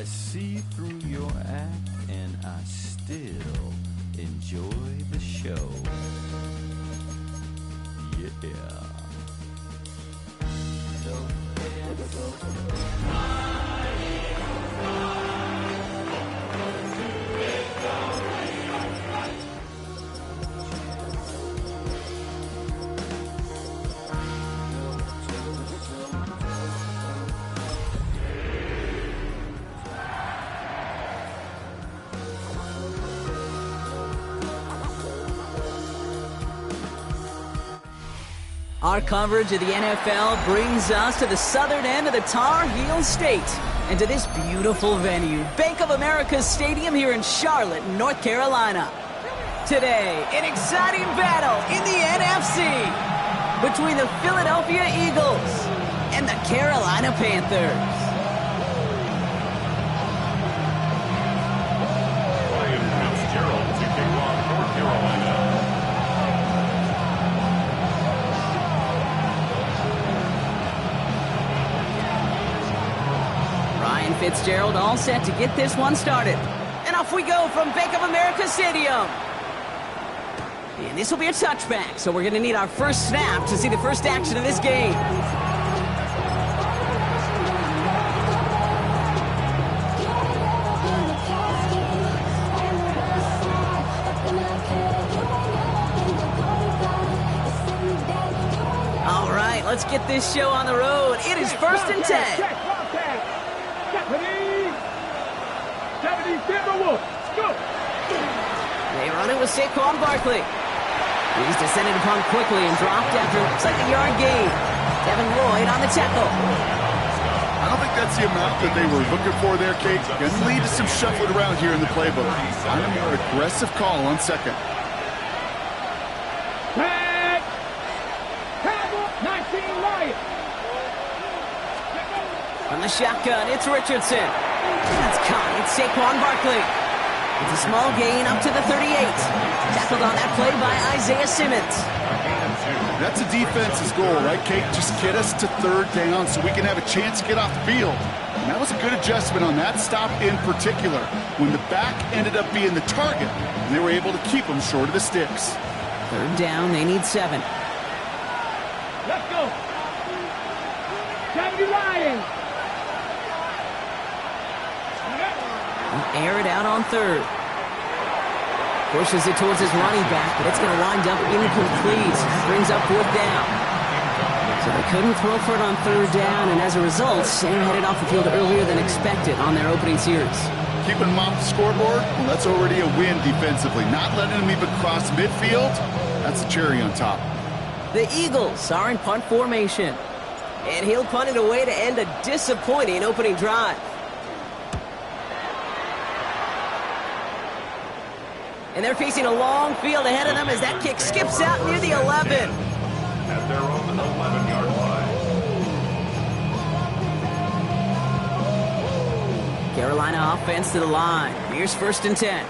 I see through your act and I still enjoy the show. Yeah. Our coverage of the NFL brings us to the southern end of the Tar Heel State and to this beautiful venue, Bank of America Stadium here in Charlotte, North Carolina. Today, an exciting battle in the NFC between the Philadelphia Eagles and the Carolina Panthers. Fitzgerald all set to get this one started. And off we go from Bank of America Stadium. And this will be a touchback, so we're going to need our first snap to see the first action of this game. All right, let's get this show on the road. It is 1st and 10. They run it with Saquon Barkley. He's descended upon quickly and dropped after it looks like a yard gain. Devin Lloyd on the tackle. I don't think that's the amount that they were looking for there, Kate. Going to lead to some shuffling around here in the playbook. On a more aggressive call on second. Tag! Cowboy 19 Lions. From the shotgun, it's Richardson. That's caught. It's Saquon Barkley. It's a small gain up to the 38. Tackled on that play by Isaiah Simmons. That's a defense's goal, right, Kate? Just get us to 3rd down so we can have a chance to get off the field. And that was a good adjustment on that stop in particular, when the back ended up being the target, and they were able to keep them short of the sticks. 3rd down, they need 7. Let's go. 70 Lions. Air it out on 3rd. Pushes it towards his running back, but it's going to wind up incomplete. Brings up 4th down. So they couldn't throw for it on 3rd down, and as a result, Sam headed off the field earlier than expected on their opening series. Keeping them off the scoreboard, well, that's already a win defensively. Not letting them even cross midfield, that's the cherry on top. The Eagles are in punt formation, and he'll punt it away to end a disappointing opening drive. And they're facing a long field ahead of them as that kick skips out near the 11. At their own 11-yard line. Carolina offense to the line. Here's 1st and 10.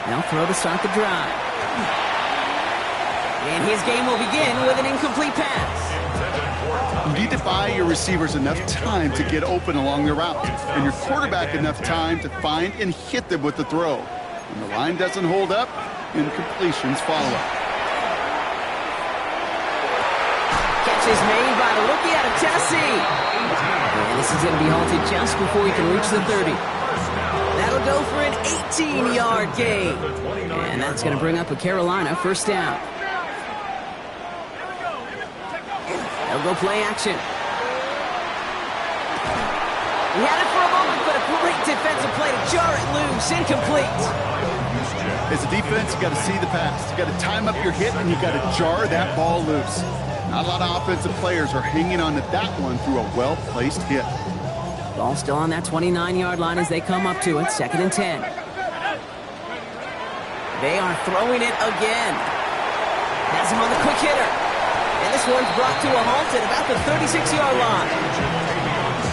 They'll throw to start the drive. And his game will begin with an incomplete pass. You need to buy your receivers enough time to get open along their route, and your quarterback enough time to find and hit them with the throw. When the line doesn't hold up, incompletions follow. Catch is made by the rookie out of Tennessee. And this is going to be halted just before he can reach the 30. That'll go for an 18-yard gain. And that's going to bring up a Carolina 1st down. They'll go play action. He had it for a moment, but a great defensive play to jar it loose. Incomplete. As a defense, you got to see the pass. You got to time up your hit, and you got to jar that ball loose. Not a lot of offensive players are hanging on to that one through a well-placed hit. Ball still on that 29-yard line as they come up to it. 2nd and 10. They are throwing it again. Has him on the quick hitter. And this one's brought to a halt at about the 36-yard line.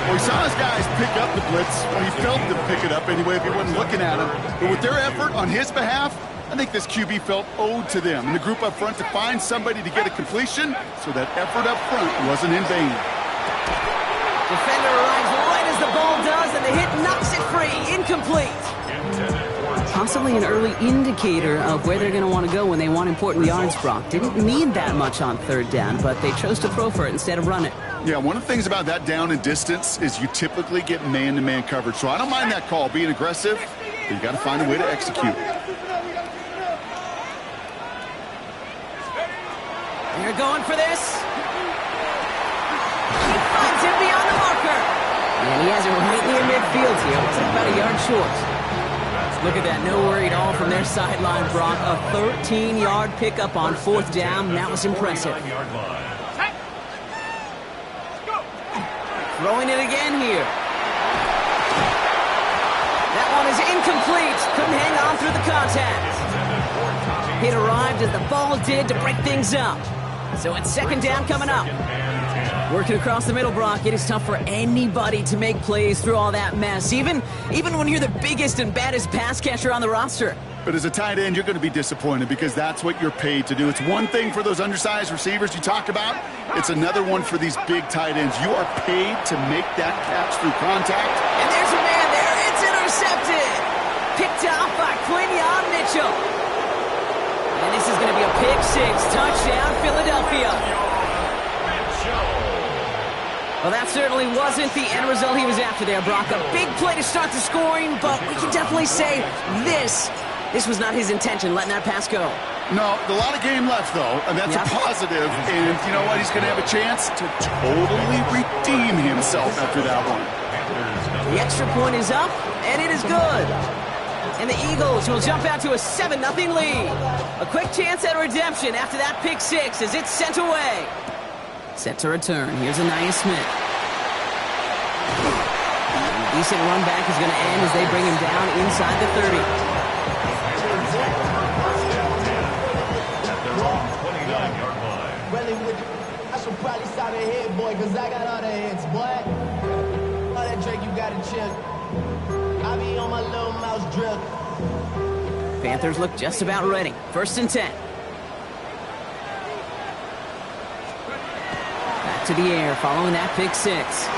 Well, he saw his guys pick up the blitz. Well, he felt them pick it up anyway if he wasn't looking at him. But with their effort on his behalf, I think this QB felt owed to them and the group up front to find somebody to get a completion, so that effort up front wasn't in vain. Defender arrives right as the ball does, and the hit knocks it free. Incomplete. Possibly an early indicator of where they're going to want to go when they want important yards, Brock. Didn't need that much on third down, but they chose to throw for it instead of run it. Yeah, one of the things about that down and distance is you typically get man-to-man coverage. So I don't mind that call, being aggressive, but you got to find a way to execute. They're going for this. He finds him beyond the marker. And he has it right near midfield here. Looks like about a yard short. Look at that, no worry at all from their sideline, Brock. A 13-yard pickup on fourth down. That was impressive. Throwing it again here. That one is incomplete. Couldn't hang on through the contact. It arrived as the ball did to break things up. So it's second down coming up. Working across the middle, Brock. It is tough for anybody to make plays through all that mess, even when you're the biggest and baddest pass catcher on the roster. But as a tight end, you're going to be disappointed because that's what you're paid to do. It's one thing for those undersized receivers you talk about. It's another one for these big tight ends. You are paid to make that catch through contact. And there's a man there. It's intercepted. Picked off by Quinyon Mitchell. And this is going to be a pick six. Touchdown, Philadelphia. Well, that certainly wasn't the end result he was after there, Brock. A big play to start the scoring, but we can definitely say this was not his intention, letting that pass go. No, a lot of game left, though, and that's a positive. And you know what? He's going to have a chance to totally redeem himself after that one. The extra point is up, and it is good. And the Eagles will jump out to a 7-0 lead. A quick chance at redemption after that pick six as it's sent away. Set to return. Here's Anaya Smith. A decent run back is going to end as they bring him down inside the 30. I should probably stop it here, boy, because I got all the hits, boy. All that Drake, you got to chill. I be on my little mouse drill. Panthers look just about ready. 1st and 10. Back to the air following that pick six.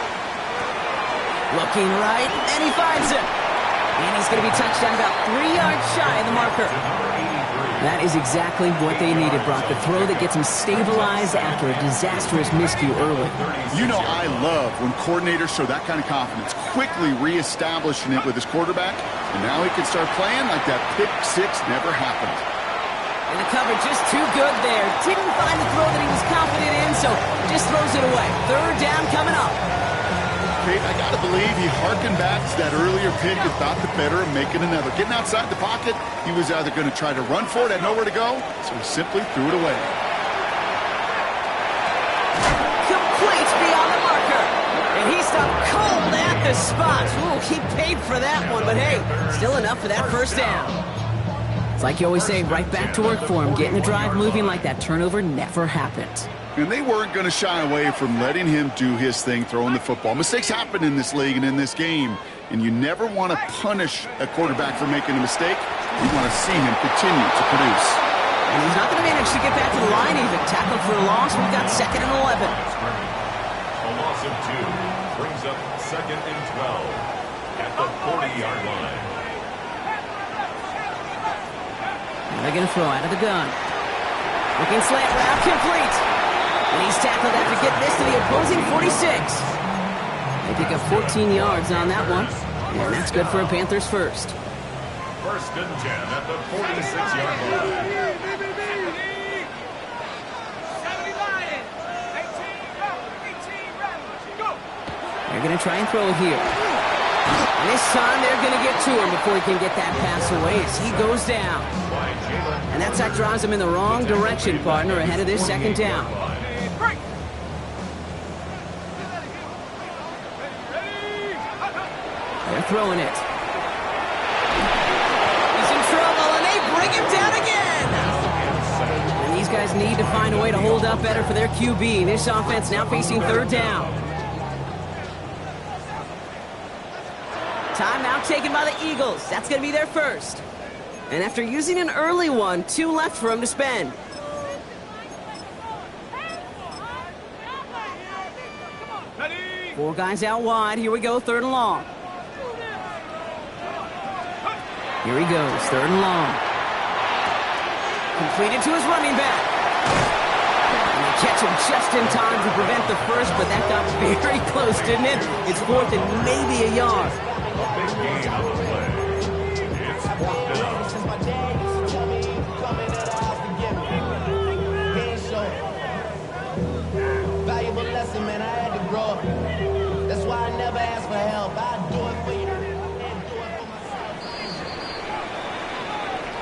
Looking right, and he finds him. And he's going to be touched down about 3 yards shy of the marker. That is exactly what they needed, Brock. The throw that gets him stabilized after a disastrous miscue early. You know I love when coordinators show that kind of confidence, quickly reestablishing it with his quarterback, and now he can start playing like that pick six never happened. And the cover just too good there. Didn't find the throw that he was confident in, so just throws it away. 3rd down coming up. Kate, I got to believe he harkened back to that earlier pick and thought the better of making another. Getting outside the pocket, he was either going to try to run for it, had nowhere to go, so he simply threw it away. Complete beyond the marker. And he stopped cold at the spot. Ooh, he paid for that one, but hey, still enough for that 1st down. It's like you always say, right back to work for him. Getting the drive moving like that turnover never happened. And they weren't going to shy away from letting him do his thing, throwing the football. Mistakes happen in this league and in this game, and you never want to punish a quarterback for making a mistake. You want to see him continue to produce. And he's not going to manage to get back to the line even. Tackled for a loss. We've got 2nd and 11. A loss of 2 brings up 2nd and 12 at the 40-yard line. They're going to throw out of the gun. Looking slant route, complete. And he's tackled after getting this to the opposing 46. They pick up 14 yards on that one. And that's good for a Panthers first. 1st and 10 at the 46-yard line. They're going to try and throw it here. And this time they're going to get to him before he can get that pass away as he goes down. And that sack drives him in the wrong direction, partner, ahead of this 2nd down. They're throwing it. He's in trouble, and they bring him down again. And these guys need to find a way to hold up better for their QB. This offense now facing 3rd down. Timeout taken by the Eagles. That's going to be their first. And after using an early one, 2 left for him to spend. Ready? 4 guys out wide. Here we go, 3rd and long. Here he goes, 3rd and long. Completed to his running back. And they catch him just in time to prevent the first, but that got very close, didn't it? It's 4th and maybe a yard. Big gain on the play. It's 4th down. Since my dad used to tell me he would come into the house to get me. He ain't show. Valuable lesson, man. I had to grow up. That's why I never ask for help. I do it for you and do it for myself.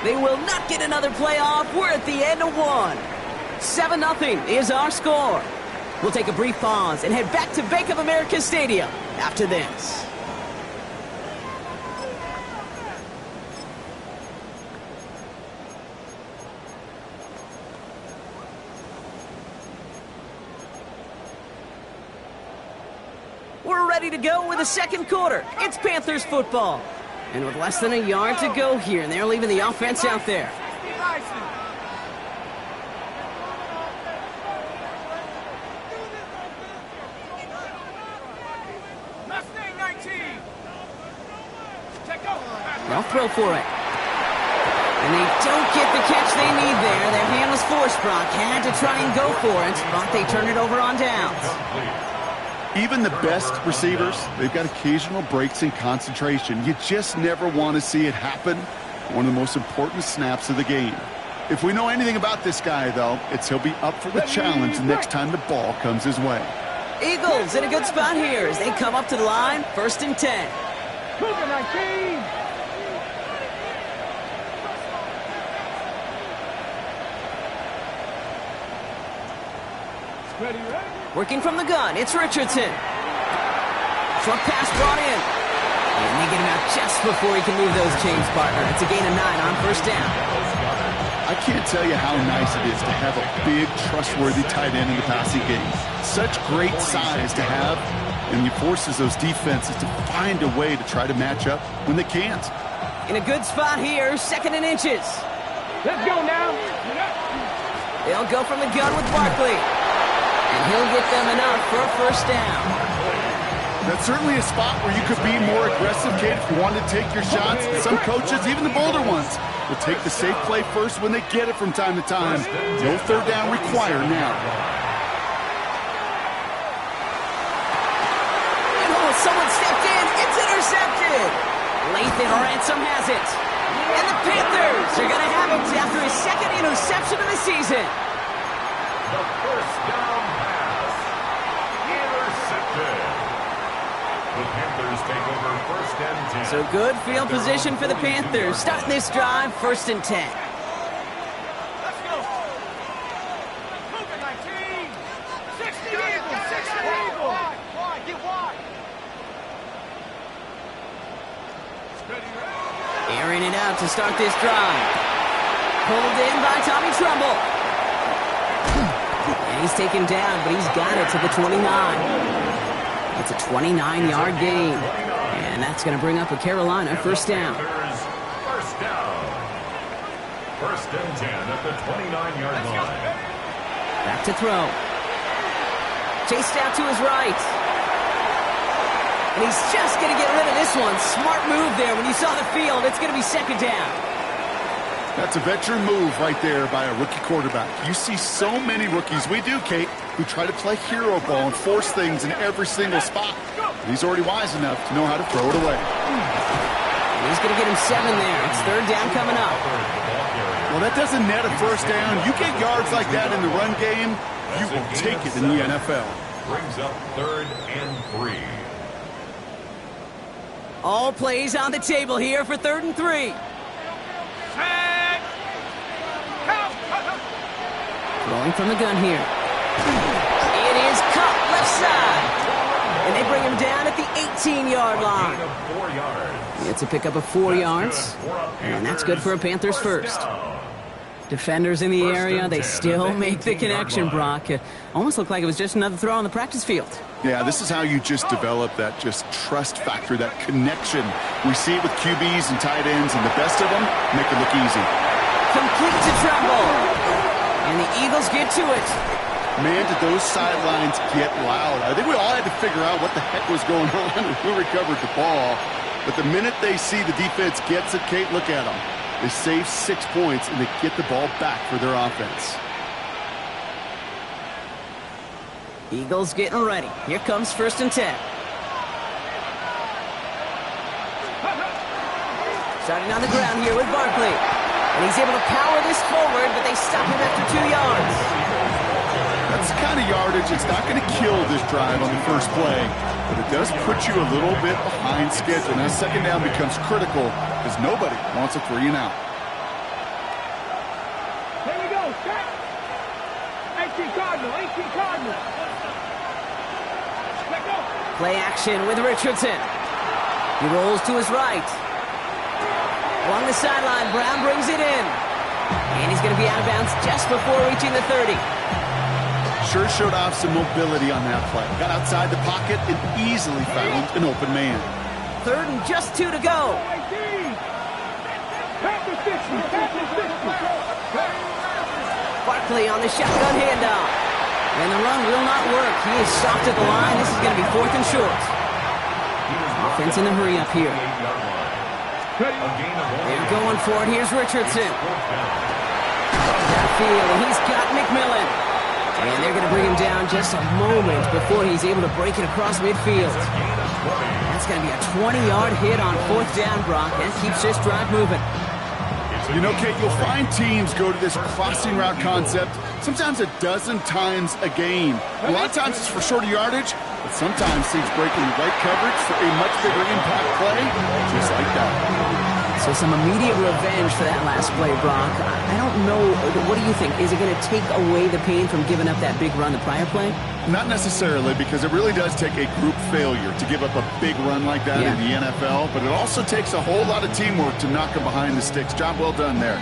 They will not get another playoff. We're at the end of 1. 7-0 is our score. We'll take a brief pause and head back to Bank of America Stadium after this. We're ready to go with the second quarter. It's Panthers football. And with less than a yard to go here, and they're leaving the offense out there. They'll throw for it. And they don't get the catch they need there. Their hand was forced, Brock. Had to try and go for it, but they turn it over on downs. Even the best receivers, they've got occasional breaks in concentration. You just never want to see it happen. One of the most important snaps of the game. If we know anything about this guy, though, it's he'll be up for the challenge the next time the ball comes his way. Eagles in a good spot here as they come up to the line. 1st and 10. Cougar 19. Ready, ready. Working from the gun, it's Richardson. Short pass brought in. And they get him out just before he can move those chains, partner. It's a gain of 9 on 1st down. I can't tell you how nice it is to have a big, trustworthy tight end in the passing game. Such great size to have, and it forces those defenses to find a way to try to match up when they can't. In a good spot here, 2nd and inches. Let's go now. They'll go from the gun with Barkley. And he'll get them enough for a 1st down. That's certainly a spot where you could be more aggressive, Kate, if you wanted to take your shots. Some coaches, even the bolder ones, will take the safe play first when they get it from time to time. No 3rd down required now. And oh, someone stepped in. It's intercepted. Lathan Ransom has it. And the Panthers are going to have it after his 2nd interception of the season. The 1st down pass. Intercepted. The Panthers take over 1st and 10. So good field position for the Panthers. Starting this drive, 1st and 10. Let's go. Cougar 19. 60 Eagles. 60 Eagles. Wide. Get wide. Ready, ready. Airing it out to start this drive. Pulled in by Tommy Trumbull. And he's taken down, but he's got it to the 29. It's a 29-yard gain. And that's going to bring up a Carolina 1st down. 1st down. 1st and 10 at the 29-yard line. Back to throw. Chased out to his right. And he's just going to get rid of this one. Smart move there. When you saw the field, it's going to be 2nd down. That's a veteran move right there by a rookie quarterback. You see so many rookies, we do, Kate, who try to play hero ball and force things in every single spot. He's already wise enough to know how to throw it away. And he's going to get him 7 there. It's 3rd down coming up. Well, that doesn't net a 1st down. You get yards like that in the run game, you will take it in the NFL. Brings up 3rd and 3. All plays on the table here for 3rd and 3. Throwing from the gun here. It is caught left side. And they bring him down at the 18-yard line. 4 yards. It's a pickup of 4 yards. And that's good for a Panthers 1st. Defenders in the area, they still make the connection, Brock. It almost looked like it was just another throw on the practice field. Yeah, this is how you just develop that just trust factor, that connection. We see it with QBs and tight ends, and the best of them make it look easy. Complete to Trumbull. And the Eagles get to it. Man, did those sidelines get loud. I think we all had to figure out what the heck was going on and who recovered the ball. But the minute they see the defense gets it, Kate, look at them. They save 6 points, and they get the ball back for their offense. Eagles getting ready. Here comes 1st and 10. Starting on the ground here with Barkley. And he's able to power this forward, but they stop him after 2 yards. That's the kind of yardage. It's not going to kill this drive on the first play, but it does put you a little bit behind schedule. Now, 2nd down becomes critical because nobody wants a 3 and out. Here we go. Set. 18 Cardinal. 18 Cardinal. Let go. Play action with Richardson. He rolls to his right. Along the sideline, Brown brings it in. And he's going to be out of bounds just before reaching the 30. Sure showed off some mobility on that play. Got outside the pocket and easily found an open man. 3rd and just 2 to go. 18. Pass the 60. Pass the 60. Barkley on the shotgun handoff. And the run will not work. He is stopped at the line. This is going to be 4th and short. Offense in the hurry up here. They're going for it. Here's Richardson. Downfield, and he's got McMillan. And they're going to bring him down just a moment before he's able to break it across midfield. That's going to be a 20-yard hit on 4th down, Brock. That keeps this drive moving. You know, Kate, you'll find teams go to this crossing route concept sometimes a dozen times a game. A lot of times it's for shorter yardage, but sometimes teams break in the right coverage for a much bigger impact play, just like that. So some immediate revenge for that last play, Brock. I don't know. What do you think? Is it going to take away the pain from giving up that big run the prior play? Not necessarily, because it really does take a group failure to give up a big run like that in the NFL, but it also takes a whole lot of teamwork to knock them behind the sticks. Job well done there.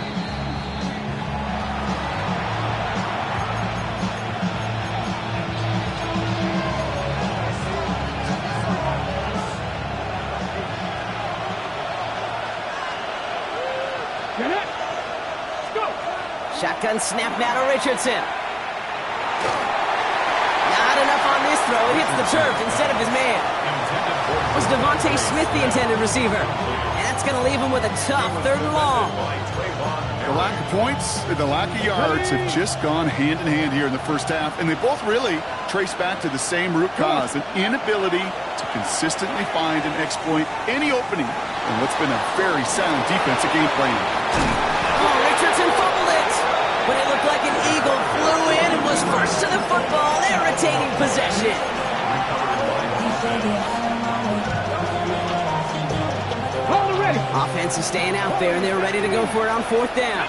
Shotgun snap now to Richardson. Not enough on this throw. It hits the turf instead of his man. Was Devontae Smith the intended receiver? And that's going to leave him with a tough 3rd and long. The lack of points and the lack of yards have just gone hand in hand here in the first half, and they both really trace back to the same root cause, an inability to consistently find and exploit any opening in what's been a very sound defensive game plan. Oh, Richardson fumbled it. But it looked like an eagle flew in and was first to the football. They're retaining possession. Offense is staying out there, and they're ready to go for it on 4th down.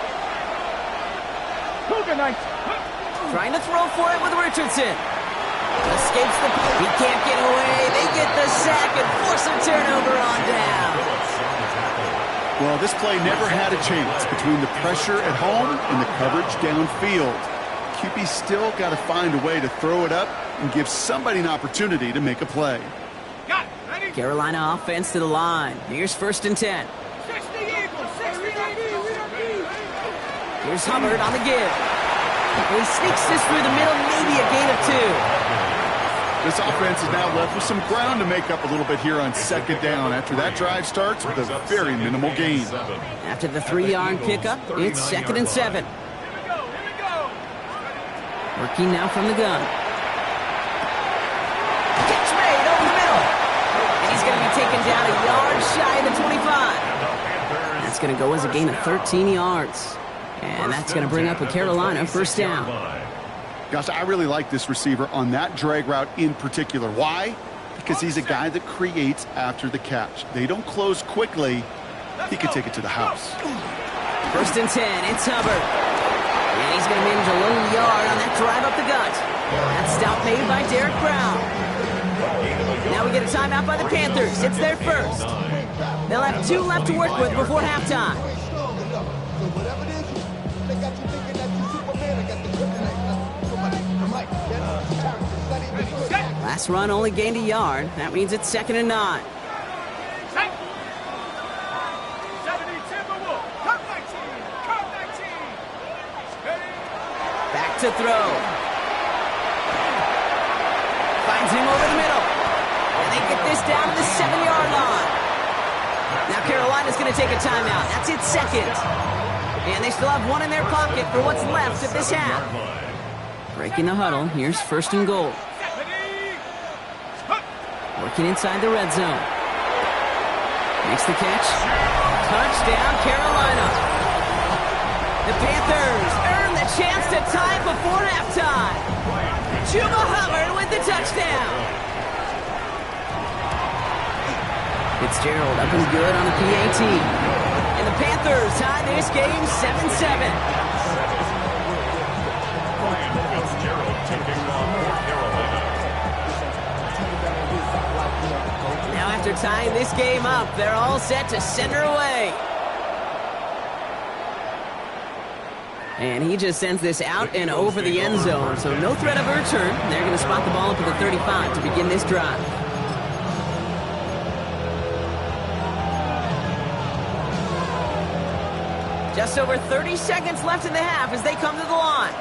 Trying to throw for it with Richardson. Escapes the... He can't get away. They get the sack and force a turnover on down. Well, this play never had a chance between the pressure at home and the coverage downfield. QB still got to find a way to throw it up and give somebody an opportunity to make a play. Carolina offense to the line. Here's 1st and 10. 60 Eagles, 60 Eagles. Here's Hubbard on the give. And he sneaks this through the middle, maybe a gain of 2. This offense is now left with some ground to make up a little bit here on 2nd down after that drive starts with a very minimal gain. After the 3-yard pickup, it's 2nd and 7. Working now from the gun. Catch made over the middle. And he's going to be taken down a yard shy of the 25. That's going to go as a gain of 13 yards. And that's going to bring up a Carolina 1st down. Gosh, I really like this receiver on that drag route in particular. Why? Because he's a guy that creates after the catch. They don't close quickly. He could take it to the house. 1st and 10, it's Hubbard. And he's going to manage a little yard on that drive up the gut. That's stop made by Derek Brown. Now we get a timeout by the Panthers. It's their first. They'll have 2 left to work with before halftime. Last run only gained a yard. That means it's 2nd and 9. Back to throw. zing over the middle. And they get this down to the 7-yard line. Now Carolina's going to take a timeout. That's its second. And they still have one in their pocket for what's left of this half. Breaking the huddle. Here's 1st and goal. Working inside the red zone. Makes the catch. Touchdown, Carolina. The Panthers earn the chance to tie it before halftime. Chuba Hubbard with the touchdown. Fitzgerald up and good on the PAT. And the Panthers tie this game 7-7. Fitzgerald taking off for Carolina. Now after tying this game up, they're all set to send her away. And he just sends this out and over the end zone, so no threat of a return. They're going to spot the ball up at the 35 to begin this drive. Just over 30 seconds left in the half as they come to the line.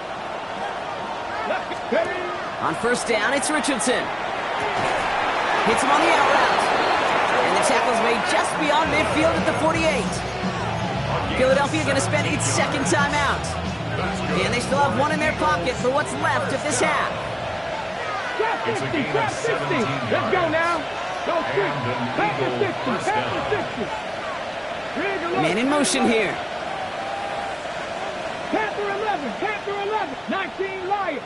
On 1st down, it's Richardson. Hits him on the out route. And the tackle's made just beyond midfield at the 48. Philadelphia going to spend its 2nd timeout. And they still have one in their pocket for what's left of this half. It's a gain of 17 yards. Let's go now. Go quick. And Pass an the Eagle 60. first Pass the down. 60. Man in motion here. Panther 11. Panther 11. 19 Lions.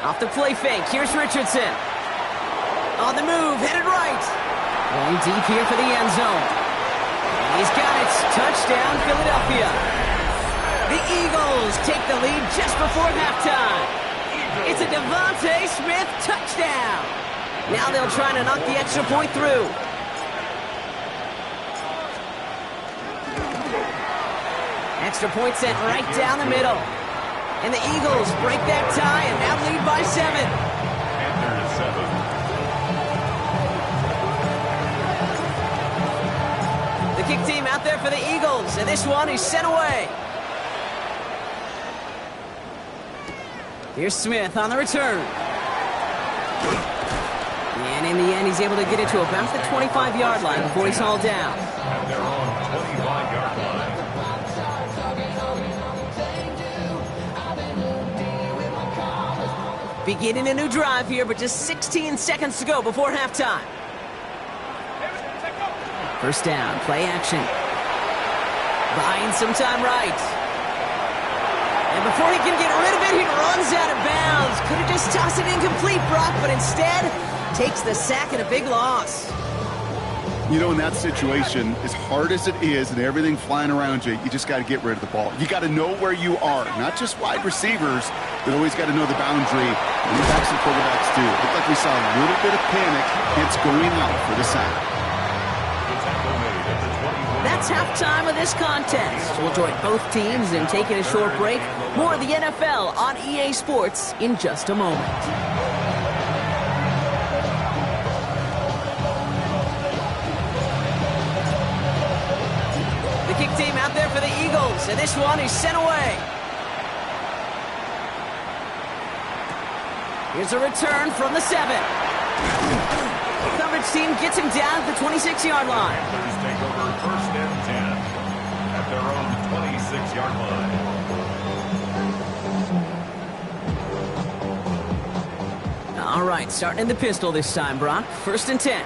Off the play fake, here's Richardson. On the move, headed right. Going deep here for the end zone. And he's got it. Touchdown, Philadelphia. The Eagles take the lead just before halftime. It's a Devontae Smith touchdown. Now they'll try to knock the extra point through. Extra point sent right down the middle. And the Eagles break that tie and now lead by 7. Panthers 7. The kick team out there for the Eagles, and this one is sent away. Here's Smith on the return. And in the end, he's able to get it to about the 25-yard line before he's hauled down. At their own 25-yard line. Beginning a new drive here, but just 16 seconds to go before halftime. 1st down, play action. Buying some time right. And before he can get rid of it, he runs out of bounds. Could have just tossed it incomplete, Brock, but instead takes the sack and a big loss. You know, in that situation, as hard as it is and everything flying around you, you just got to get rid of the ball. You got to know where you are, not just wide receivers, but always got to know the boundary. And the backs and quarterbacks do. Looked like we saw a little bit of panic. It's going out for the sack. That's halftime of this contest. We'll join both teams in taking a short break. More of the NFL on EA Sports in just a moment. Kick team out there for the Eagles, and this one is sent away. Here's a return from the 7. The coverage team gets him down at the 26-yard line. Panthers take over 1st and 10 at their own 26-yard line. All right, starting in the pistol this time, Brock. 1st and 10.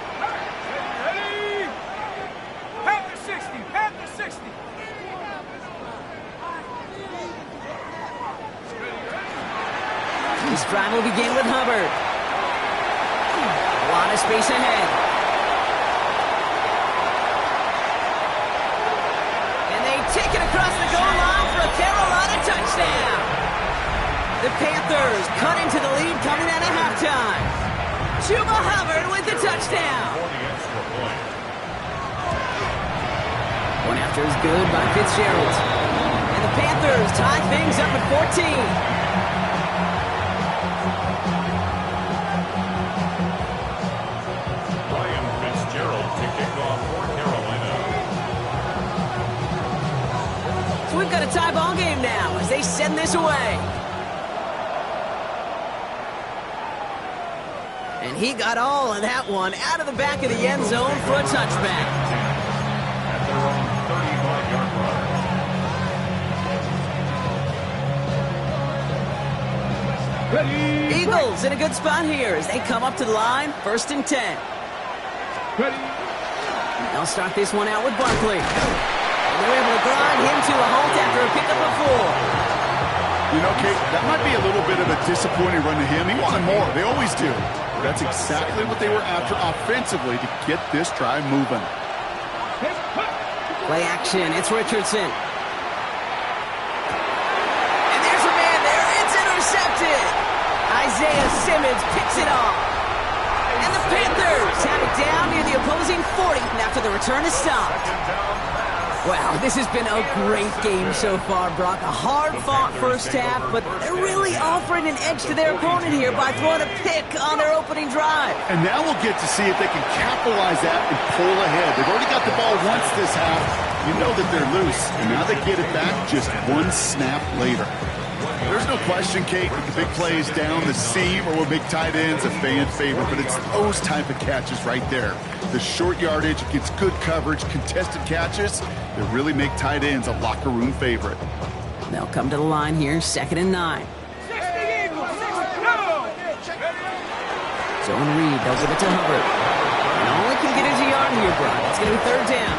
This drive will begin with Hubbard. A lot of space ahead. And they take it across the goal line for a Carolina touchdown. The Panthers cut into the lead coming out of halftime. Chuba Hubbard with the touchdown. One after is good by Fitzgerald. And the Panthers tie things up at 14. We've got a tie ball game now as they send this away. And he got all of that one out of the back of the end zone for a touchback. At their own 35-yard line. Eagles in a good spot here as they come up to the line, 1st and 10. They'll start this one out with Barkley. And they're able to grind him to a halt after a pickup of 4. You know, Kate, that might be a little bit of a disappointing run to him. He wanted more. They always do. That's exactly what they were after offensively to get this drive moving. Play action. It's Richardson. And there's a man there. It's intercepted. Isaiah Simmons picks it off. And the Panthers have it down near the opposing 40 after the return is stopped. Wow, this has been a great game so far, Brock. A hard-fought first half, but they're really offering an edge to their opponent here by throwing a pick on their opening drive. And now we'll get to see if they can capitalize that and pull ahead. They've already got the ball once this half. You know that they're loose, and now they get it back just one snap later. There's no question, Kate, with the big plays down the seam or with big tight ends, a fan favorite, but it's those type of catches right there. The short yardage against good coverage, contested catches that really make tight ends a locker room favorite. They'll come to the line here, 2nd and 9. Zone read, they'll give it to Hubbard. And all he can get is a yard here, Brock. It's going to be 3rd down.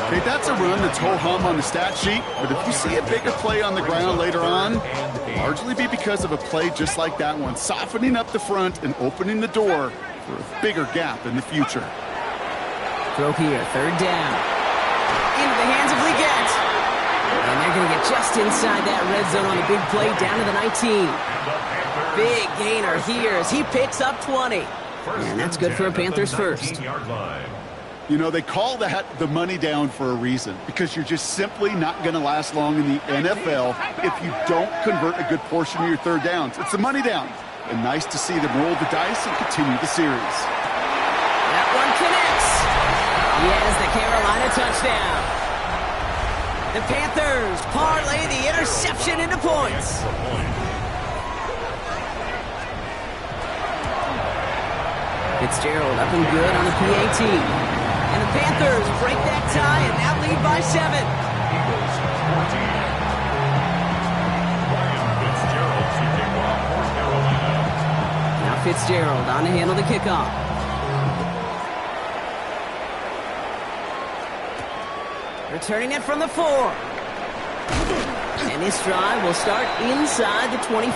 Okay, that's a run that's ho-hum on the stat sheet, but if you see a bigger play on the ground later on, it'll largely be because of a play just like that one, softening up the front and opening the door for a bigger gap in the future. Throw here, 3rd down. Into the hands of Leggett. And they're going to get just inside that red zone on the big play down to the 19. Big gainer here as he picks up 20. And that's good for a Panthers first. You know, they call that the money down for a reason, because you're just simply not going to last long in the NFL if you don't convert a good portion of your 3rd downs. It's the money down. And nice to see them roll the dice and continue the series. That one connects. He has the Carolina touchdown. The Panthers parlay the interception into points. Fitzgerald up and good on the PAT. And the Panthers break that tie and now lead by 7. Now Fitzgerald on to handle the kickoff. Returning it from the 4. And this drive will start inside the 25.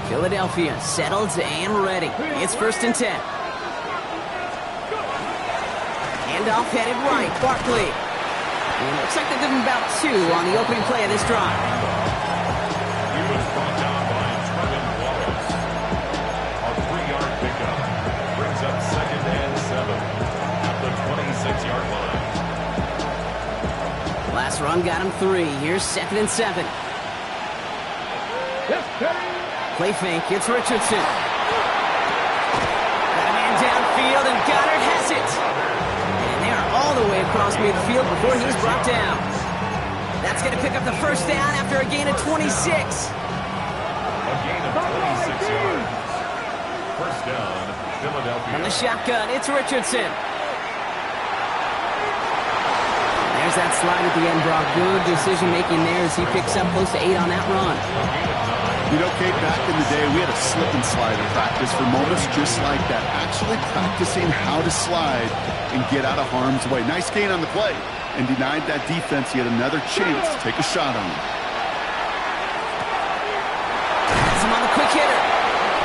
Philadelphia settled and ready. It's 1st and 10. Handoff headed right. Barkley. And it looks like they're giving about 2 on the opening play of this drive. He was brought down by Trevin Wallace. A 3-yard pickup brings up 2nd and 7 at the 26-yard line. Last run got him 3. Here's 2nd and 7. Play fake, it's Richardson. Got a man downfield, and Goddard has it. And they are all the way across midfield before he's brought down. That's going to pick up the 1st down after a gain of 26. A gain of 26 yards. 1st down, Philadelphia. From the shotgun, it's Richardson. There's that slide at the end, Brock. Good decision-making there as he picks up close to 8 on that run. You know, Kate, back in the day, we had a slip and slide in practice for moments just like that. Actually practicing how to slide and get out of harm's way. Nice gain on the play, and denied that defense yet another chance to take a shot on him. Has him on the quick hitter.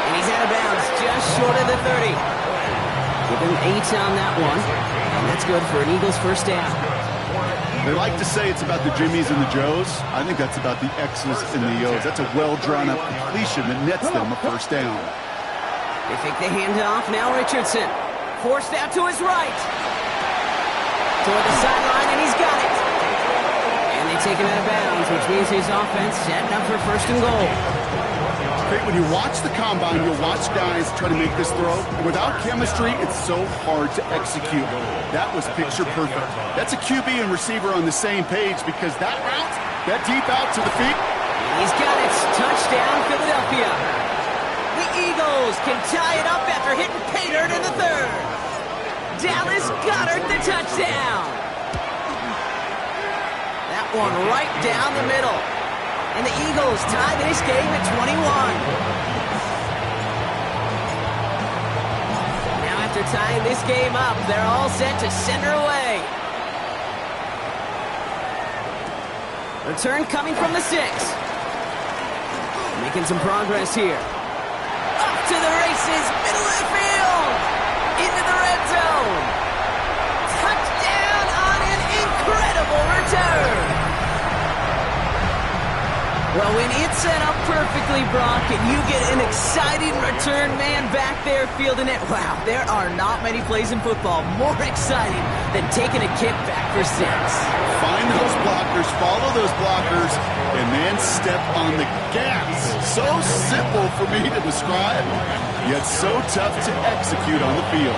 And he's out of bounds just short of the 30. Give him 8 on that one. And that's good for an Eagles 1st down. They like to say it's about the Jimmies and the Joes. I think that's about the X's and the O's. That's a well-drawn-up completion that nets them a 1st down. They fake the handoff. Now Richardson. Forced out to his right. Toward the sideline, and he's got it. And they they take him out of bounds, which means his offense setting up for first and goal. Great, when you watch the combine, you'll watch guys try to make this throw. And without chemistry, it's so hard to execute. That was picture perfect. That's a QB and receiver on the same page because that route, that deep out to the feet. He's got it. Touchdown, Philadelphia. The Eagles can tie it up after hitting pay dirt in the third. Dallas Goedert the touchdown. That one right down the middle. And the Eagles tie this game at 21. Now after tying this game up, they're all set to send her away. Return coming from the 6. Making some progress here. Up to the races, middle of the field. Into the red zone. Touchdown on an incredible return. Well, when it's set up perfectly, Brock, and you get an exciting return man back there fielding it, wow, there are not many plays in football more exciting than taking a kick back for 6. Find those blockers, follow those blockers, and then step on the gas. So simple for me to describe, yet so tough to execute on the field.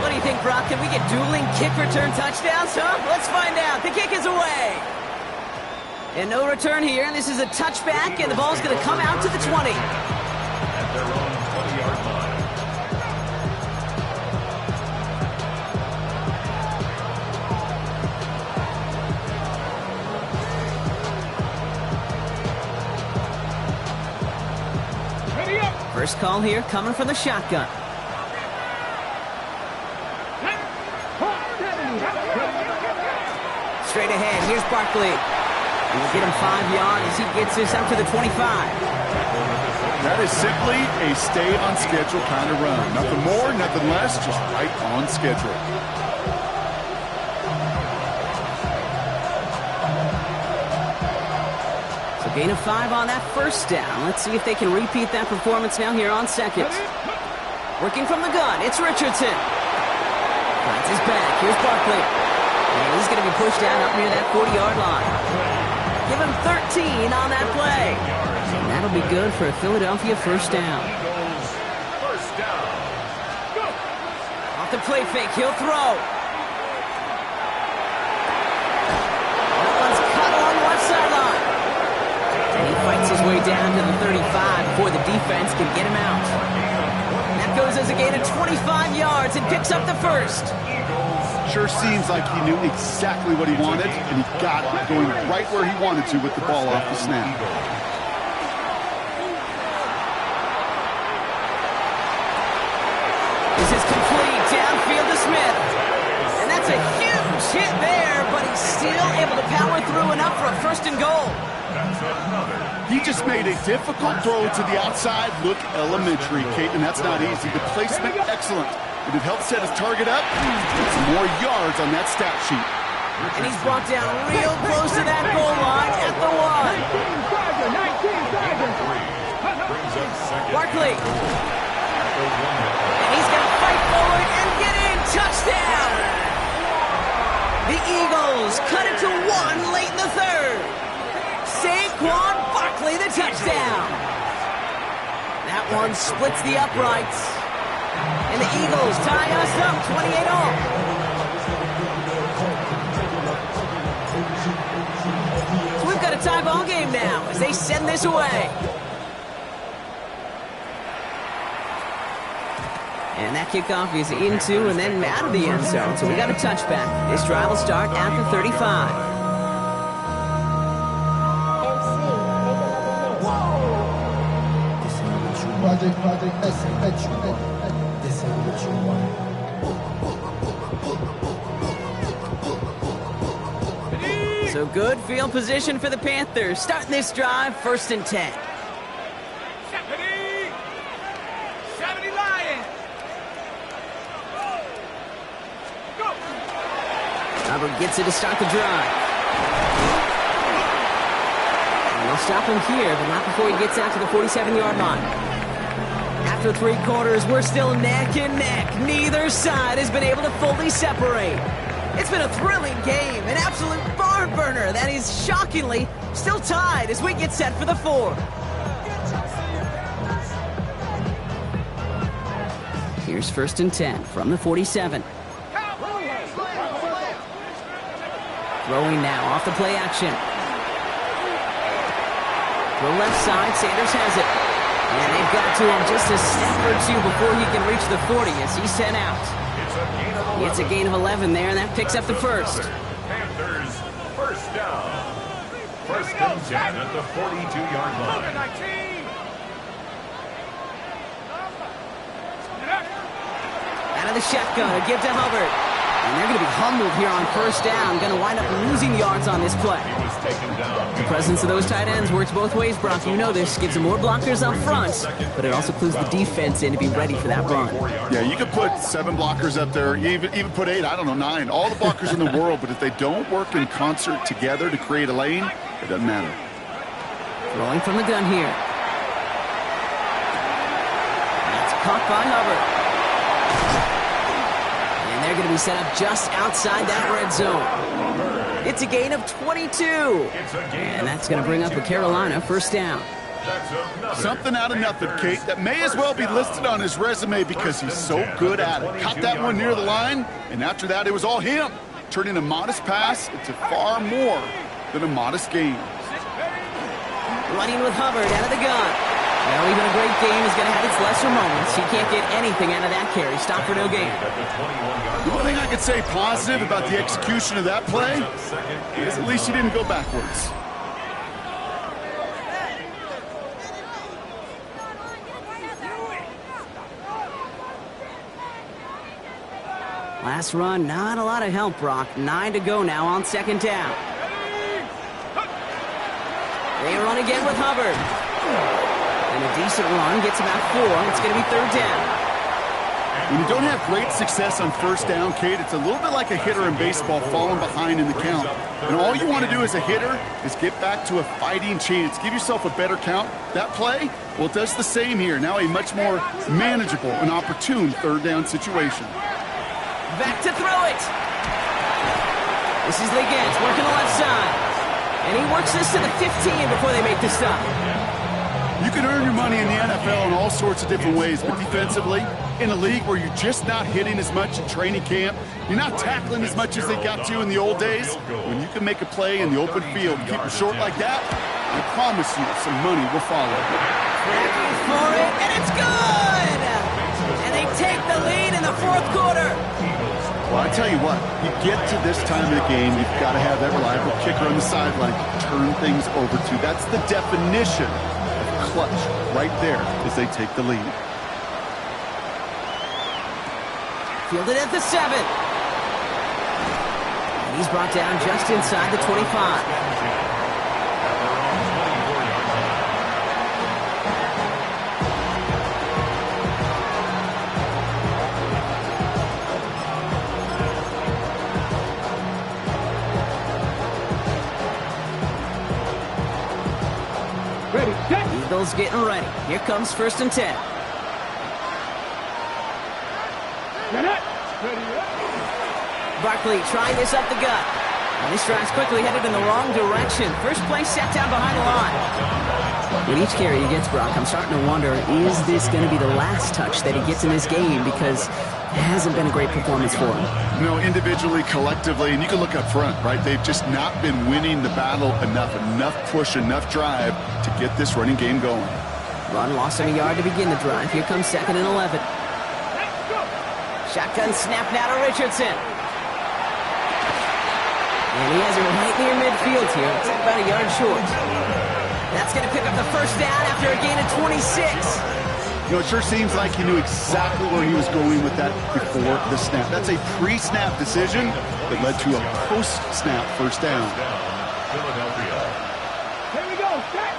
What do you think, Brock? Can we get dueling kick return touchdowns, huh? Let's find out. The kick is away. And no return here, and this is a touchback, and the ball's going to come out to the 20. At their own 20-yard line. Ready up. First call here coming from the shotgun. Straight ahead, here's Barkley. He'll get him 5 yards as he gets this up to the 25. That is simply a stay-on-schedule kind of run. Nothing more, nothing less, just right on schedule. So gain of 5 on that first down. Let's see if they can repeat that performance now here on second. Working from the gun, it's Richardson. Finds his back, here's Barkley. And he's going to be pushed down up near that 40-yard line. Give him 13 on that play. And that'll be good for a Philadelphia first down. First down. Off the play fake, he'll throw. That one's cut along the left sideline. And he fights his way down to the 35 before the defense can get him out. And that goes as a gain of 25 yards and picks up the first. Sure seems like he knew exactly what he wanted, and he got it going right where he wanted to with the ball off the snap. This is complete downfield to Smith. And that's a huge hit there, but he's still able to power through enough for a first and goal. He just made a difficult throw to the outside look elementary, Kate, and that's not easy. The placement, excellent. But it helped set his target up. Get some more yards on that stat sheet. And he's brought down real close to that goal line at the 1. Barkley. And he's going to fight forward and get in. Touchdown. The Eagles cut it to 1 late in the third. Saquon Barkley the touchdown. That one splits the uprights. And the Eagles tie us up 28 all. So we've got a tie ball game now as they send this away. And that kickoff is into and then out of the end zone. So we got a touchback. This drive will start at the 35. So good field position for the Panthers. Starting this drive, 1st and 10. 70 Lions. Go. Robert gets it to start the drive. And they'll stop him here, but not before he gets out to the 47-yard line. After 3 quarters, we're still neck and neck. Neither side has been able to fully separate. It's been a thrilling game, an absolute barn burner that is shockingly still tied as we get set for the fourth. Here's 1st and 10 from the 47. Throwing now off the play action. The left side, Sanders has it. And they've got to him just a step or two before he can reach the 40 as he's sent out. It's a gain of 11 there, and that picks up the first. Panthers, first down. 1st and 10 at the 42-yard line. Out of the shotgun, a give to Hubbard. And they're going to be humbled here on 1st down. Going to wind up losing yards on this play. He was taken down. The presence of those tight ends works both ways, Brock. You know this. Gives them more blockers up front, but it also clues the defense in to be ready for that run. Yeah, you could put 7 blockers up there, even put 8, I don't know, 9. All the blockers in the world, but if they don't work in concert together to create a lane, it doesn't matter. Throwing from the gun here. That's caught by Hubbard. And they're going to be set up just outside that red zone. It's a gain of 22. And that's going to bring up a Carolina 1st down. Something out of nothing, Kate, that may as well be listed on his resume because he's so good at it. Caught that one near the line, and after that, it was all him. Turning a modest pass into far more than a modest gain. Running with Hubbard out of the gun. Well, even a great game is going to have its lesser moments. He can't get anything out of that carry. Stop for no gain. The one thing I could say positive about the execution of that play is at least he didn't go backwards. Last run, not a lot of help, Brock. 9 to go now on 2nd down. They run again with Hubbard. And a decent run gets about 4. It's going to be 3rd down. When you don't have great success on 1st down, Kate, it's a little bit like a hitter in baseball falling behind in the count. And all you want to do as a hitter is get back to a fighting chance. Give yourself a better count. That play, well, it does the same here. Now a much more manageable and opportune 3rd down situation. Back to throw it. This is Liggins working the left side. And he works this to the 15 before they make the stop. You can earn your money in the NFL in all sorts of different ways, but defensively, in a league where you're just not hitting as much in training camp, you're not tackling as much as they got to in the old days, when you can make a play in the open field and keep it short like that, I promise you some money will follow. Cracking for it, and it's good! And they take the lead in the 4th quarter. Well, I tell you what, you get to this time of the game, you've got to have that reliable kicker on the sideline to turn things over to. That's the definition of clutch right there as they take the lead. Fielded at the 7. And he's brought down just inside the 25. Ready, set. Eagles getting ready. Here comes 1st and 10. Barkley trying this up the gut. And this drive's quickly headed in the wrong direction. First play set down behind the line. With each carry he gets, Brock, I'm starting to wonder, is this going to be the last touch that he gets in this game? Because it hasn't been a great performance for him. You know, individually, collectively, and you can look up front, right? They've just not been winning the battle enough push, enough drive to get this running game going. Run lost him a yard to begin the drive. Here comes 2nd and 11. Shotgun snap now to Richardson. And he has it right near midfield here. It's about a yard short. That's going to pick up the 1st down after a gain of 26. You know, it sure seems like he knew exactly where he was going with that before the snap. That's a pre-snap decision that led to a post-snap 1st down. Philadelphia. Here we go, set.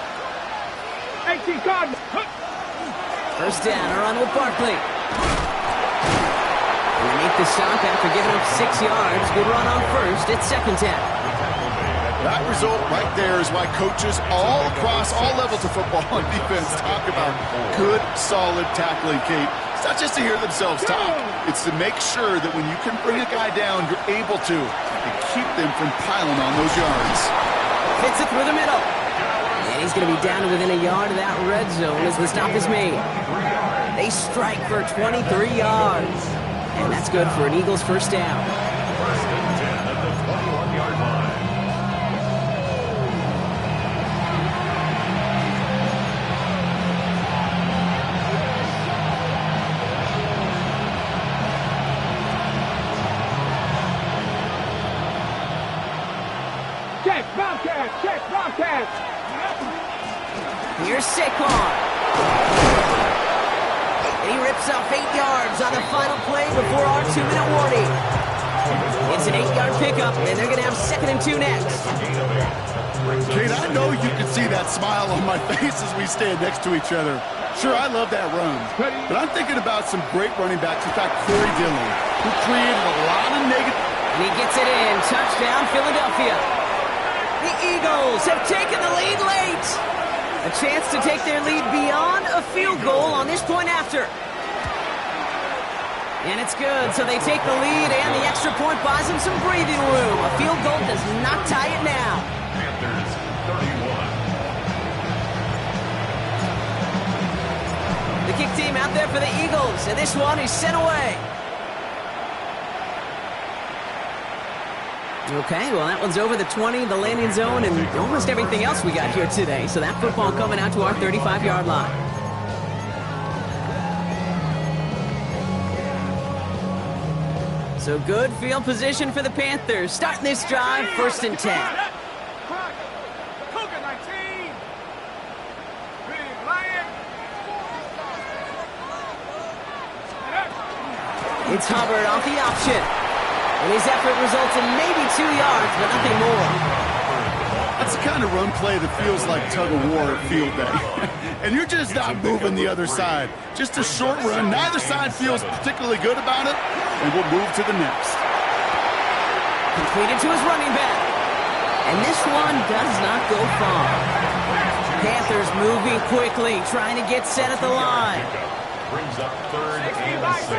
18 Cardinals. 1st down, a run with Barkley. They make the stop after giving up 6 yards. Good run on 1st. It's 2nd down. That result right there is why coaches all across all levels of football and defense talk about good, solid tackling, Kate. It's not just to hear themselves talk. It's to make sure that when you can bring a guy down, you're able to and keep them from piling on those yards. Fits it through the middle. And he's going to be down to within a yard of that red zone as the stop is made. They strike for 23 yards. And that's good for an Eagles first down. First and 10 at the 21-yard line. Check, Bobcat, check, Bobcat. Here's Saquon. And he rips off 8 yards on the final play before our 2-minute warning. It's an 8-yard pickup, and they're going to have 2nd and 2 next. Kate, I know you can see that smile on my face as we stand next to each other. Sure, I love that run, but I'm thinking about some great running backs. In fact, Corey Dillon, who created a lot of negative... And he gets it in. Touchdown, Philadelphia. The Eagles have taken the lead late. A chance to take their lead beyond a field goal on this point after. And it's good, so they take the lead, and the extra point buys them some breathing room. A field goal does not tie it now. Panthers 31. The kick team out there for the Eagles, and this one is sent away. Okay, well, that one's over the 20, the landing zone, and almost everything else we got here today. So that football coming out to our 35-yard line. So good field position for the Panthers. Starting this drive, 1st and 10. Cougar 19. Big Lion. It's Hubbard off the option. And his effort results in maybe 2 yards, but nothing more. That's the kind of run play that feels like tug-of-war at field day. And you're just not moving the other side. Just a short run. Neither side feels particularly good about it, and we'll move to the next. Completed to his running back. And this one does not go far. Panthers moving quickly, trying to get set at the line. Brings up 3rd and 6.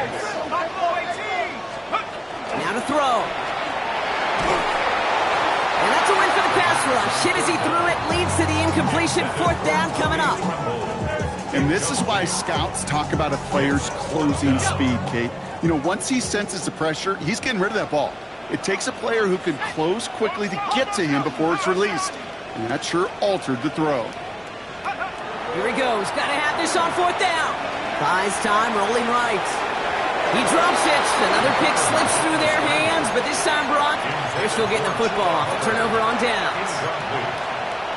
Now to throw. And that's a win for the pass rush. Hit as he threw it, leads to the incompletion. 4th down coming up. And this is why scouts talk about a player's closing speed, Kate. You know, once he senses the pressure, he's getting rid of that ball. It takes a player who can close quickly to get to him before it's released. And that sure altered the throw. Here he goes. Got to have this on 4th down. Buys time, rolling right. He drops it. Another pick slips through their hands, but this time, Brock, they're still getting the football off. Turnover on downs.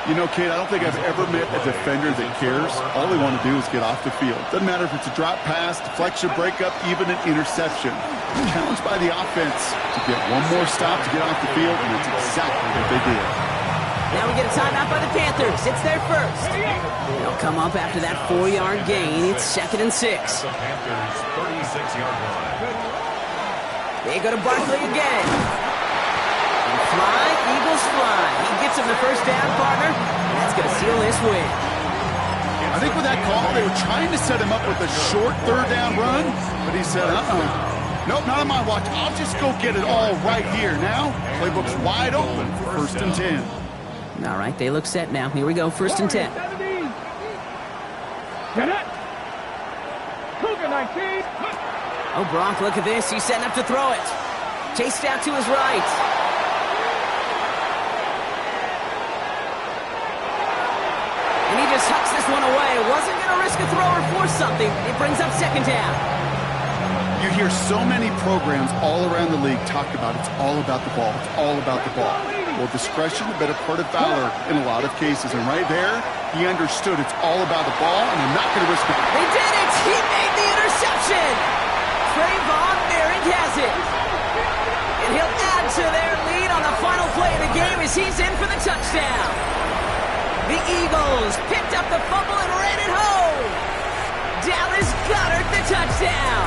You know, Kate, I don't think I've ever met a defender that cares. All they want to do is get off the field. Doesn't matter if it's a drop pass, deflection, breakup, even an interception. Challenged by the offense to get one more stop to get off the field, and that's exactly what they did. Now we get a timeout by the Panthers. It's their first. They'll come up after that 4-yard gain. It's 2nd and 6. The Panthers 36-yard line. They go to Barkley again. And fly, Eagles fly. He gets him the first down, partner, and that's going to seal this win. I think with that call, they were trying to set him up with a short 3rd down run, but he said, nope, not on my watch. I'll just go get it all right here. Now, playbook's wide open for 1st and 10. All right, they look set now. Here we go, 1st and 10. Get it. Cougar 19. Oh, Brock, look at this. He's setting up to throw it. Chased out to his right. And he just hucks this one away. Wasn't going to risk a throw or force something. It brings up 2nd down. You hear so many programs all around the league talk about it's all about the ball. It's all about the ball. Well, discretion, the better part of valor in a lot of cases. And right there, he understood it's all about the ball, and I'm not going to risk it. They did it! He made the interception! Trayvon Merritt has it. And he'll add to their lead on the final play of the game as he's in for the touchdown. The Eagles picked up the fumble and ran it home. Dallas Goedert the touchdown.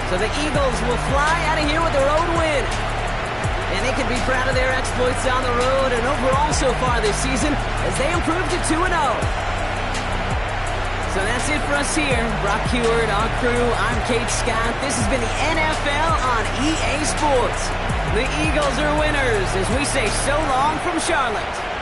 So the Eagles will fly out of here with a road win. And they can be proud of their exploits on the road and overall so far this season as they improved to 2-0. So So that's it for us here. Brock Heward, our crew, I'm Kate Scott. This has been the NFL on EA Sports. The Eagles are winners as we say so long from Charlotte.